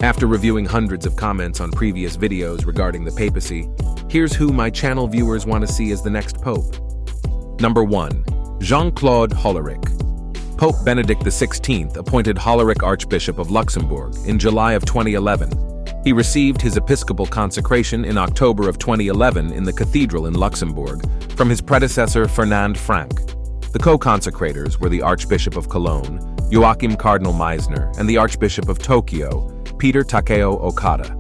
After reviewing hundreds of comments on previous videos regarding the papacy, here's who my channel viewers want to see as the next pope. Number 1. Jean-Claude Hollerich. Pope Benedict XVI appointed Hollerich Archbishop of Luxembourg in July of 2011. He received his episcopal consecration in October of 2011 in the cathedral in Luxembourg from his predecessor Fernand Frank. The co-consecrators were the Archbishop of Cologne, Joachim Cardinal Meisner, and the Archbishop of Tokyo, Peter Takeo Okada.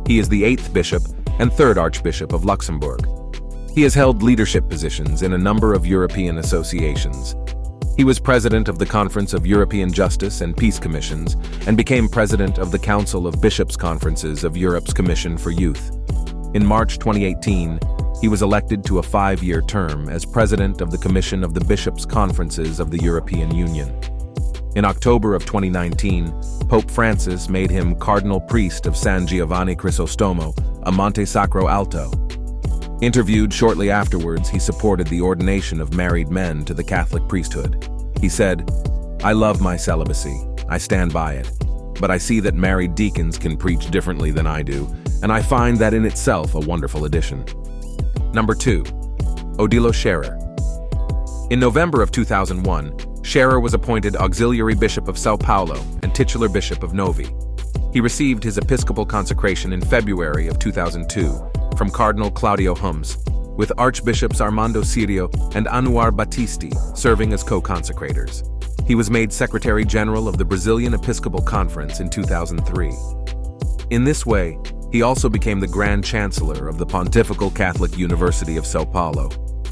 He is the 8th bishop and 3rd Archbishop of Luxembourg. He has held leadership positions in a number of European associations. He was president of the Conference of European Justice and Peace Commissions and became president of the Council of Bishops' Conferences of Europe's Commission for Youth. In March 2018, he was elected to a 5-year term as president of the Commission of the Bishops' Conferences of the European Union. In October of 2019, Pope Francis made him Cardinal Priest of San Giovanni Crisostomo, a Monte Sacro Alto. Interviewed shortly afterwards, he supported the ordination of married men to the Catholic priesthood. He said, "I love my celibacy. I stand by it. But I see that married deacons can preach differently than I do, and I find that in itself a wonderful addition." Number 2. Odilo Scherer. In November of 2001, Scherer was appointed Auxiliary Bishop of São Paulo and titular Bishop of Novi. He received his episcopal consecration in February of 2002 from Cardinal Claudio Hummes, with Archbishops Armando Sirio and Anuar Battisti serving as co-consecrators. He was made Secretary General of the Brazilian Episcopal Conference in 2003. In this way, he also became the Grand Chancellor of the Pontifical Catholic University of São Paulo.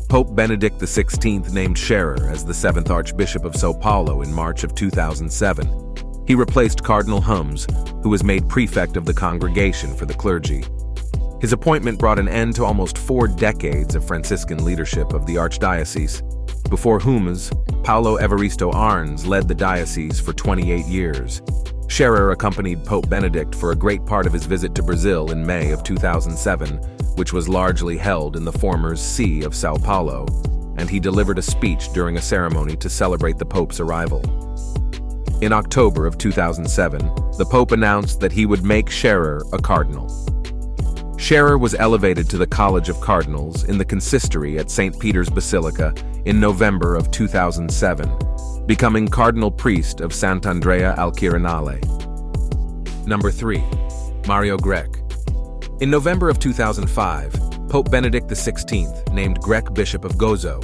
Pope Benedict XVI named Scherer as the 7th Archbishop of São Paulo in March of 2007. He replaced Cardinal Hummes, who was made prefect of the Congregation for the Clergy. His appointment brought an end to almost 4 decades of Franciscan leadership of the Archdiocese. Before Hummes, Paulo Evaristo Arns led the diocese for 28 years. Scherer accompanied Pope Benedict for a great part of his visit to Brazil in May of 2007, which was largely held in the former See of São Paulo, and he delivered a speech during a ceremony to celebrate the Pope's arrival. In October of 2007, the Pope announced that he would make Scherer a cardinal. Scherer was elevated to the College of Cardinals in the consistory at St. Peter's Basilica in November of 2007, becoming Cardinal Priest of Sant'Andrea al Quirinale. Number 3. Mario Grech. In November of 2005, Pope Benedict XVI named Grech Bishop of Gozo.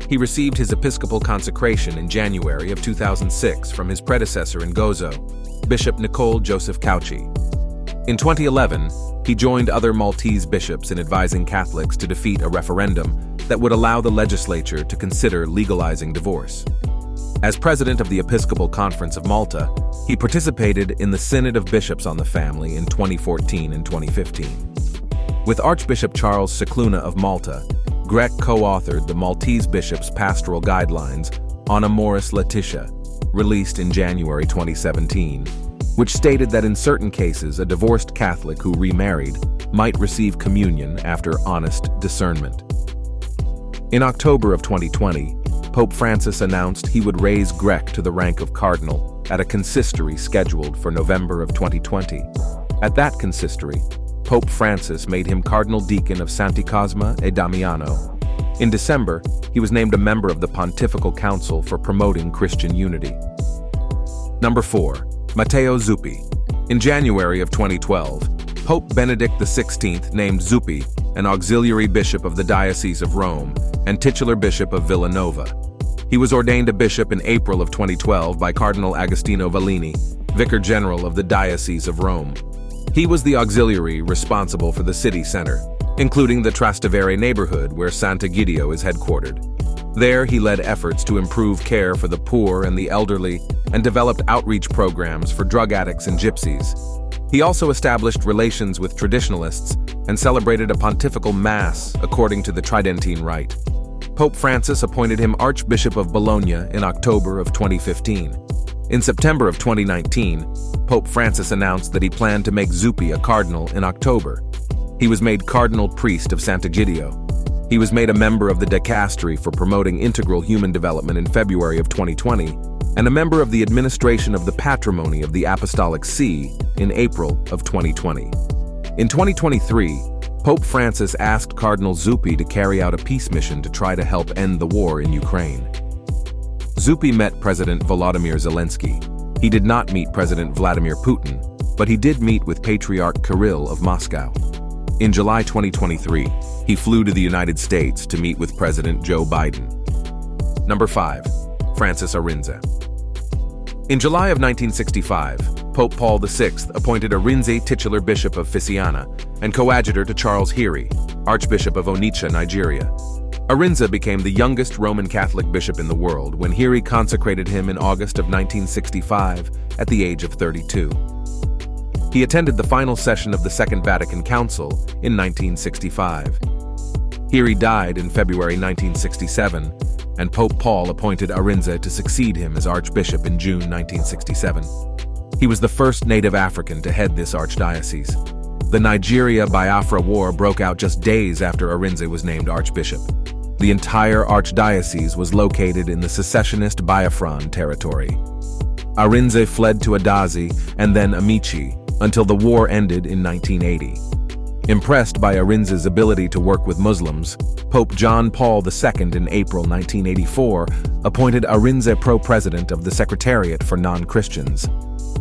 He received his episcopal consecration in January of 2006 from his predecessor in Gozo, Bishop Nicole Joseph Cauchi. In 2011, he joined other Maltese bishops in advising Catholics to defeat a referendum that would allow the legislature to consider legalizing divorce. As president of the Episcopal Conference of Malta, he participated in the Synod of Bishops on the Family in 2014 and 2015. With Archbishop Charles Cicluna of Malta, Grech co-authored the Maltese Bishops' Pastoral Guidelines on Amoris Laetitia, released in January 2017, which stated that in certain cases a divorced Catholic who remarried might receive communion after honest discernment. In October of 2020, Pope Francis announced he would raise Grech to the rank of cardinal at a consistory scheduled for November of 2020. At that consistory, Pope Francis made him Cardinal Deacon of Santi Cosma e Damiano. In December, he was named a member of the Pontifical Council for Promoting Christian Unity. Number 4. Mato Zupi. In January of 2012, Pope Benedict XVI named Zupi an auxiliary bishop of the Diocese of Rome and titular bishop of Villanova. He was ordained a bishop in April of 2012 by Cardinal Agostino Vallini, Vicar General of the Diocese of Rome. He was the auxiliary responsible for the city center, including the Trastevere neighborhood where Sant'Egidio is headquartered. There, he led efforts to improve care for the poor and the elderly and developed outreach programs for drug addicts and gypsies. He also established relations with traditionalists and celebrated a pontifical mass according to the Tridentine Rite. Pope Francis appointed him Archbishop of Bologna in October of 2015. In September of 2019, Pope Francis announced that he planned to make Zupi a cardinal in October. He was made Cardinal Priest of Sant'Egidio. He was made a member of the Dicastery for Promoting Integral Human Development in February of 2020 and a member of the administration of the Patrimony of the Apostolic See in April of 2020. In 2023, Pope Francis asked Cardinal Zupi to carry out a peace mission to try to help end the war in Ukraine. Zupi met President Volodymyr Zelensky. He did not meet President Vladimir Putin, but he did meet with Patriarch Kirill of Moscow. In July 2023, he flew to the United States to meet with President Joe Biden. Number 5. Francis Arinze. In July of 1965, Pope Paul VI appointed Arinze titular Bishop of Fisiana and coadjutor to Charles Hiri, Archbishop of Onitsha, Nigeria. Arinze became the youngest Roman Catholic bishop in the world when Hiri consecrated him in August of 1965 at the age of 32. He attended the final session of the Second Vatican Council in 1965. Hiri died in February 1967, and Pope Paul appointed Arinze to succeed him as Archbishop in June 1967. He was the first native African to head this archdiocese. The Nigeria-Biafra War broke out just days after Arinze was named Archbishop. The entire archdiocese was located in the secessionist Biafran territory. Arinze fled to Adazi and then Amici until the war ended in 1980. Impressed by Arinze's ability to work with Muslims, Pope John Paul II in April 1984 appointed Arinze pro-president of the Secretariat for Non-Christians,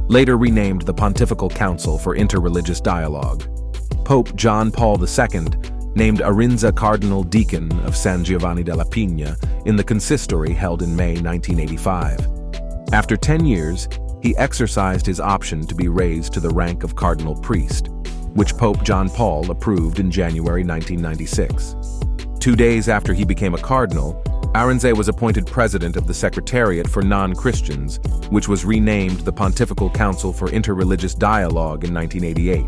later renamed the Pontifical Council for Interreligious Dialogue. Pope John Paul II named Arinze Cardinal Deacon of San Giovanni della Pigna in the consistory held in May 1985. After 10 years, he exercised his option to be raised to the rank of cardinal priest, which Pope John Paul approved in January 1996. 2 days after he became a cardinal, Arinze was appointed president of the Secretariat for Non-Christians, which was renamed the Pontifical Council for Interreligious Dialogue in 1988.